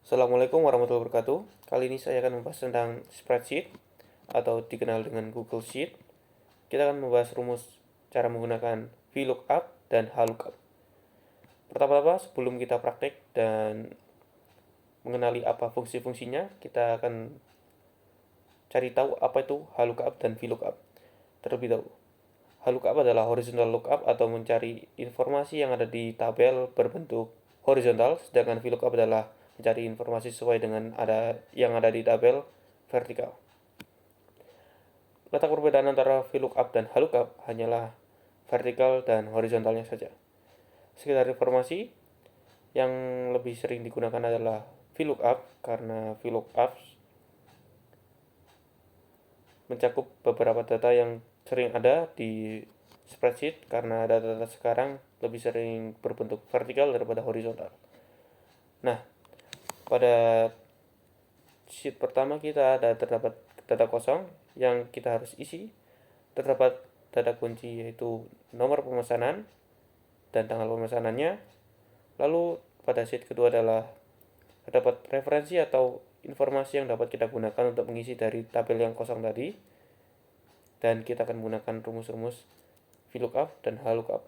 Assalamualaikum warahmatullahi wabarakatuh. Kali ini saya akan membahas tentang spreadsheet atau dikenal dengan Google Sheet. Kita akan membahas rumus cara menggunakan VLOOKUP dan HLOOKUP. Pertama-tama sebelum kita praktek dan mengenali apa fungsi-fungsinya, kita akan cari tahu apa itu HLOOKUP dan VLOOKUP. Terlebih dahulu, HLOOKUP adalah horizontal lookup atau mencari informasi yang ada di tabel berbentuk horizontal, sedangkan VLOOKUP adalah mencari informasi sesuai dengan yang ada di tabel vertikal. Letak perbedaan antara VLOOKUP dan HLOOKUP hanyalah vertikal dan horizontalnya saja. Sekedar informasi, yang lebih sering digunakan adalah VLOOKUP karena VLOOKUP mencakup beberapa data yang sering ada di spreadsheet karena data-data sekarang lebih sering berbentuk vertikal daripada horizontal. Nah, pada sheet pertama kita terdapat data kosong yang kita harus isi. Terdapat data kunci yaitu nomor pemesanan dan tanggal pemesanannya. Lalu pada sheet kedua adalah terdapat referensi atau informasi yang dapat kita gunakan untuk mengisi dari tabel yang kosong tadi. Dan kita akan menggunakan rumus-rumus VLOOKUP dan HLOOKUP.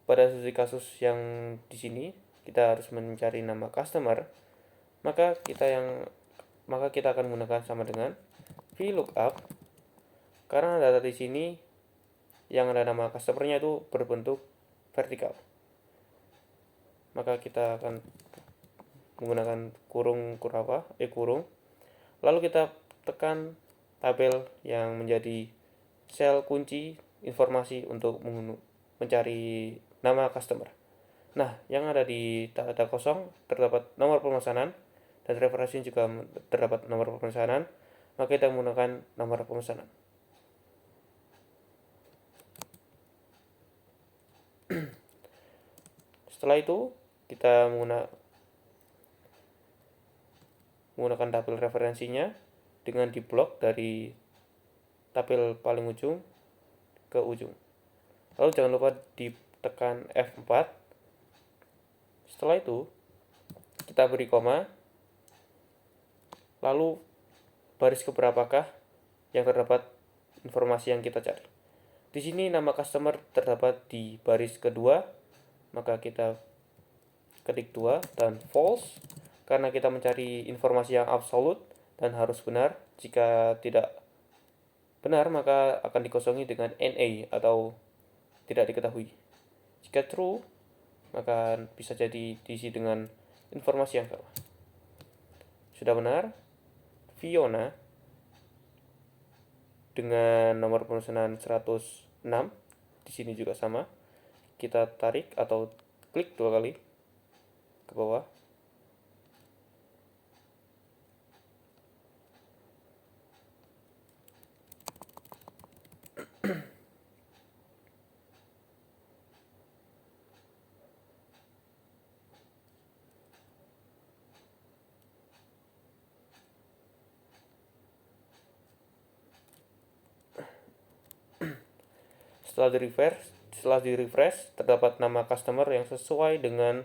Pada sisi kasus yang di sini kita harus mencari nama customer, maka kita akan menggunakan sama dengan VLOOKUP karena data di sini yang ada nama customernya itu berbentuk vertikal. Maka kita akan menggunakan kurung. Lalu kita tekan tabel yang menjadi sel kunci informasi untuk mencari nama customer. Nah, yang ada di data kosong terdapat nomor pemesanan dan referensi juga terdapat nomor pemesanan, maka kita menggunakan nomor pemesanan. Setelah itu, kita menggunakan tabel referensinya dengan diblok dari tabel paling ujung ke ujung. Lalu jangan lupa ditekan F4. Setelah itu, kita beri koma. Lalu baris keberapakah yang terdapat informasi yang kita cari. Di sini nama customer terdapat di baris kedua, maka kita ketik 2 dan false karena kita mencari informasi yang absolut dan harus benar. Jika tidak benar, maka akan dikosongi dengan NA atau tidak diketahui. Jika true, maka bisa jadi diisi dengan informasi yang salah. Sudah benar, Fiona dengan nomor pemesanan 106, di sini juga sama. Kita tarik atau klik 2 kali ke bawah. Setelah di refresh terdapat nama customer yang sesuai dengan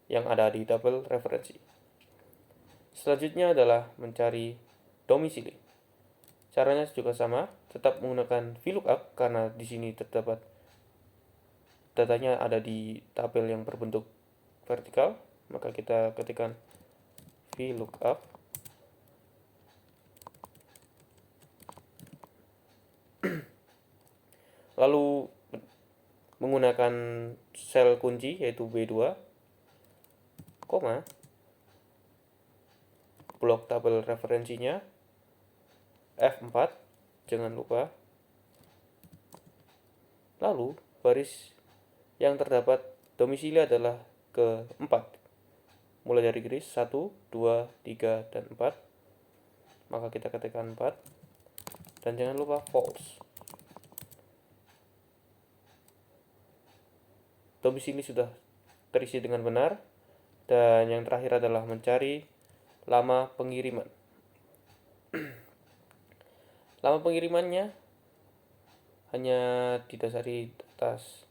yang ada di tabel referensi. Selanjutnya adalah mencari domisili. Caranya juga sama, tetap menggunakan VLOOKUP karena di sini terdapat datanya ada di tabel yang berbentuk vertikal, maka kita ketikkan VLOOKUP. Lalu menggunakan sel kunci yaitu B2, koma, blok tabel referensinya, F4, jangan lupa. Lalu baris yang terdapat domisili adalah ke-4. Mulai dari garis 1, 2, 3, dan 4. Maka kita ketikkan 4. Dan jangan lupa false. Domisili sudah terisi dengan benar. Dan yang terakhir adalah mencari lama pengiriman. Lama pengirimannya hanya didasari atas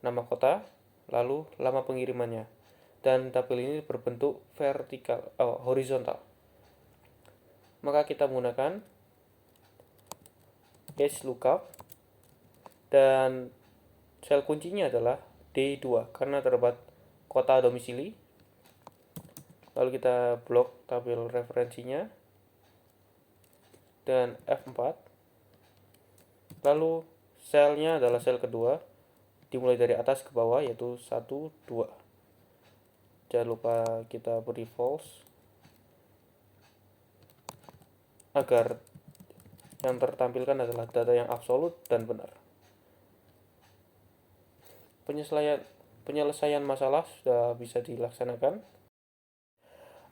nama kota, lalu lama pengirimannya. Dan tabel ini berbentuk horizontal. Maka kita menggunakan HLOOKUP dan sel kuncinya adalah D2 karena terdapat kota domisili. Lalu kita blok tabel referensinya dan F4. Lalu selnya adalah sel kedua, dimulai dari atas ke bawah, yaitu 1, 2. Jangan lupa kita beri false agar yang tertampilkan adalah data yang absolut dan benar. Penyelesaian masalah sudah bisa dilaksanakan.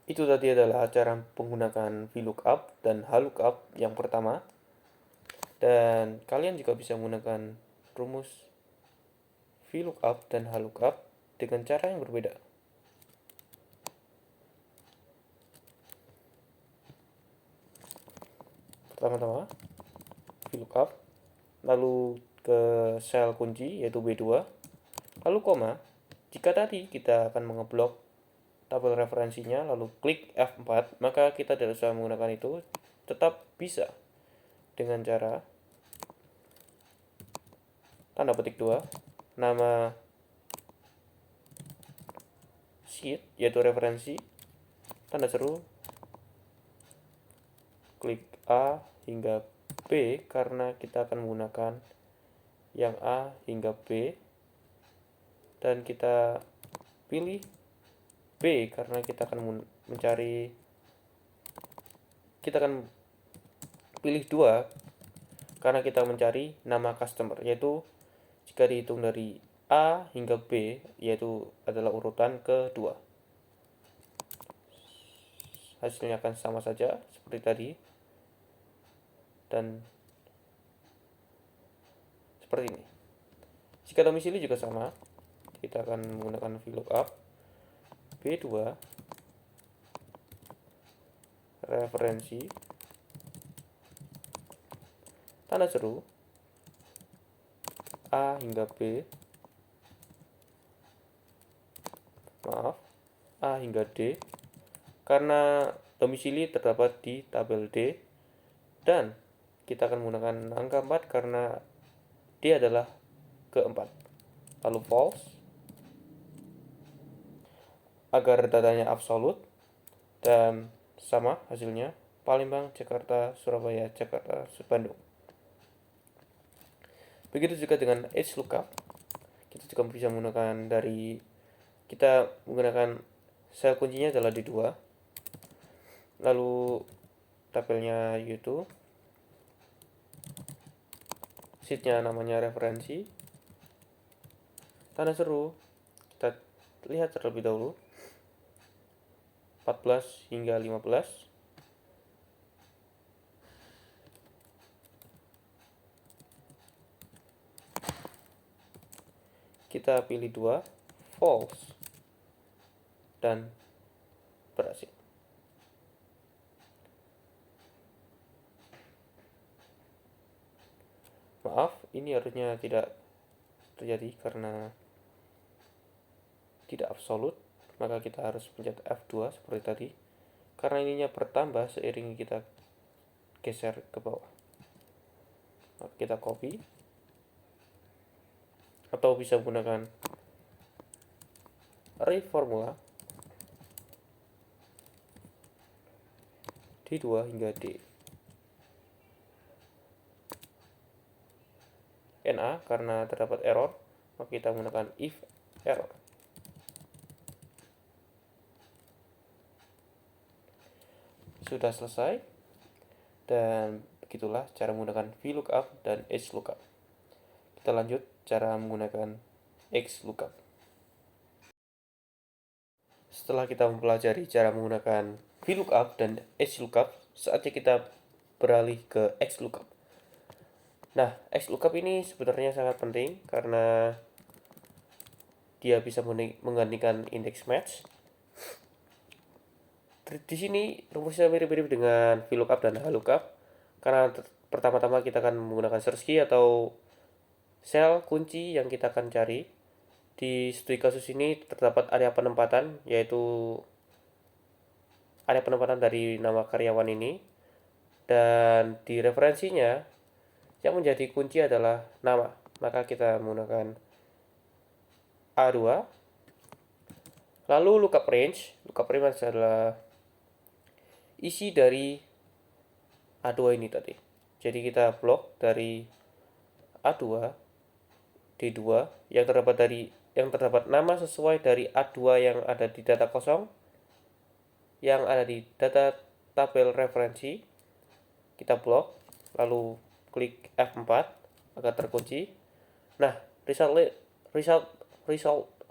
Itu tadi adalah cara menggunakan VLOOKUP dan HLOOKUP yang pertama. Dan kalian juga bisa menggunakan rumus VLOOKUP dan HLOOKUP dengan cara yang berbeda. Pertama-tama VLOOKUP, lalu ke sel kunci yaitu B2, lalu koma. Jika tadi kita akan mengeblok tabel referensinya lalu klik F4, maka kita tidak usah menggunakan itu, tetap bisa dengan cara tanda petik 2, nama sheet yaitu referensi, tanda seru, klik A hingga B karena kita akan menggunakan yang A hingga B, dan kita pilih B karena kita akan pilih 2 karena kita mencari nama customer, yaitu jika dihitung dari A hingga B yaitu adalah urutan kedua. Hasilnya akan sama saja seperti tadi dan seperti ini. Jika domisili juga sama, kita akan menggunakan VLOOKUP B2 referensi tanda seru A hingga B, A hingga D karena domisili terdapat di tabel D, dan kita akan menggunakan angka 4 karena D adalah keempat. Lalu false agar datanya absolut dan sama hasilnya Palembang, Jakarta, Surabaya, Jakarta, Bandung. Begitu juga dengan HLOOKUP, kita juga bisa menggunakan kita menggunakan sel kuncinya adalah di 2, lalu tabelnya yaitu sheetnya namanya referensi, tanda seru kita lihat terlebih dahulu 14 hingga 15. Kita pilih 2, false, dan berhasil. Maaf, ini harusnya tidak terjadi karena tidak absolut, maka kita harus pencet F2 seperti tadi karena ininya bertambah seiring kita geser ke bawah. Maka kita copy atau bisa menggunakan reformula D2 hingga D. NA karena terdapat error, maka kita menggunakan if error. Sudah selesai, dan begitulah cara menggunakan VLOOKUP dan HLOOKUP. Kita lanjut cara menggunakan XLOOKUP. Setelah kita mempelajari cara menggunakan VLOOKUP dan HLOOKUP, saatnya kita beralih ke XLOOKUP. Nah, XLOOKUP ini sebenarnya sangat penting karena dia bisa menggantikan index match. Di sini rumusnya mirip-mirip dengan VLOOKUP dan HLOOKUP karena pertama-tama kita akan menggunakan search key atau sel kunci yang kita akan cari, Di studi kasus ini terdapat area penempatan, yaitu area penempatan dari nama karyawan ini, dan di referensinya yang menjadi kunci adalah nama. Maka kita menggunakan A2. Lalu lookup range. Lookup range adalah isi dari A2 ini tadi. Jadi kita blok dari A2 D2 yang terdapat nama sesuai dari A2 yang ada di data kosong, yang ada di data tabel referensi. Kita blok, lalu klik F4 agar terkunci. Nah, result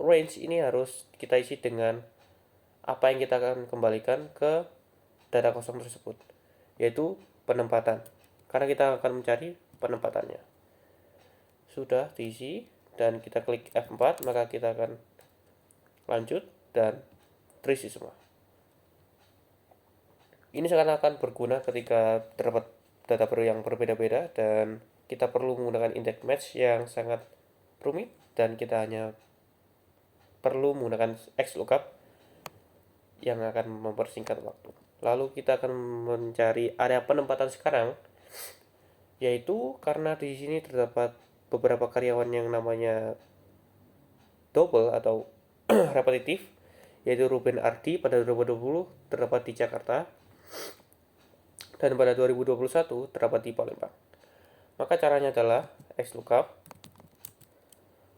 range ini harus kita isi dengan apa yang kita akan kembalikan ke data kosong tersebut, yaitu penempatan, karena kita akan mencari penempatannya. Sudah diisi dan kita klik F4, maka kita akan lanjut dan terisi semua. Ini sangat akan berguna ketika terdapat data baru yang berbeda-beda dan kita perlu menggunakan index match yang sangat rumit, dan kita hanya perlu menggunakan XLOOKUP yang akan mempersingkat waktu. Lalu kita akan mencari area penempatan sekarang, yaitu karena di sini terdapat beberapa karyawan yang namanya double atau repetitif, yaitu Ruben Ardi pada 2020 terdapat di Jakarta dan pada 2021 terdapat di Palembang. Maka caranya adalah XLOOKUP.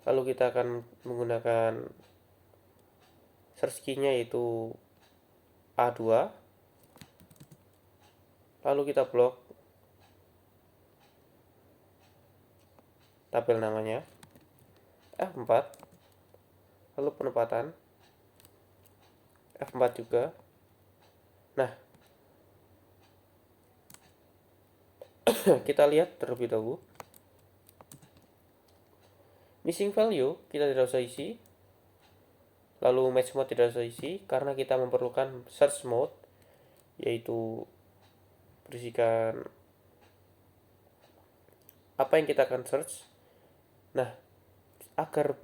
Lalu kita akan menggunakan search key-nya yaitu A2. Lalu kita blok tabel namanya, F4, lalu penempatan, F4 juga. Nah, kita lihat terlebih dahulu. Missing value kita tidak usah isi, lalu match mode tidak usah isi, karena kita memerlukan search mode, yaitu berisikan apa yang kita akan search. Nah, agar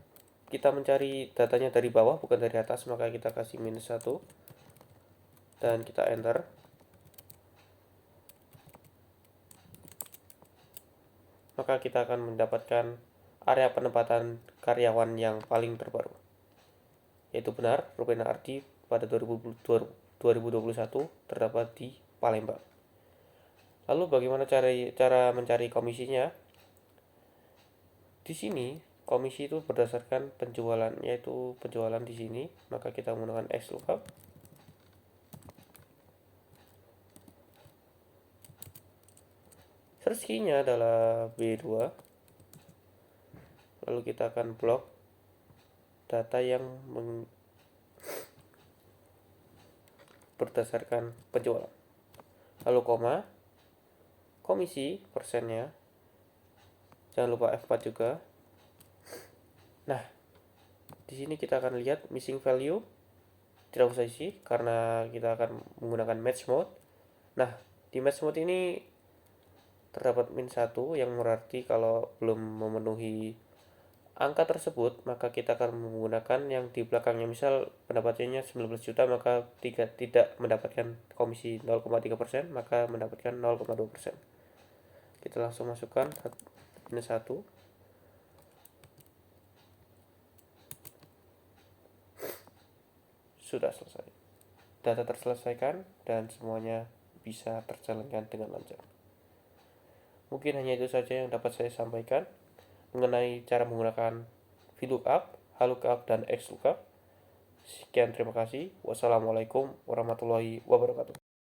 kita mencari datanya dari bawah bukan dari atas, maka kita kasih -1 dan kita enter. Maka kita akan mendapatkan area penempatan karyawan yang paling terbaru, yaitu benar Ruben Ardi pada 2021 terdapat di Palembang. Lalu bagaimana cara mencari komisinya? Di sini komisi itu berdasarkan penjualan, yaitu penjualan di sini, maka kita menggunakan XLOOKUP. Search key-nya adalah B2. Lalu kita akan blok data yang berdasarkan penjualan. Lalu koma, komisi persennya. Jangan lupa F4 juga. Nah, di sini kita akan lihat missing value tidak usah isi karena kita akan menggunakan match mode. Nah, di match mode ini terdapat -1 yang berarti kalau belum memenuhi angka tersebut, maka kita akan menggunakan yang di belakangnya. Misal pendapatannya 19 juta, maka tidak mendapatkan komisi 0,3%, maka mendapatkan 0,2%. Kita langsung masukkan -1. Sudah selesai. Data terselesaikan dan semuanya bisa terjalankan dengan lancar. Mungkin hanya itu saja yang dapat saya sampaikan mengenai cara menggunakan VLOOKUP, HLOOKUP, dan XLOOKUP. Sekian, terima kasih. Wassalamualaikum warahmatullahi wabarakatuh.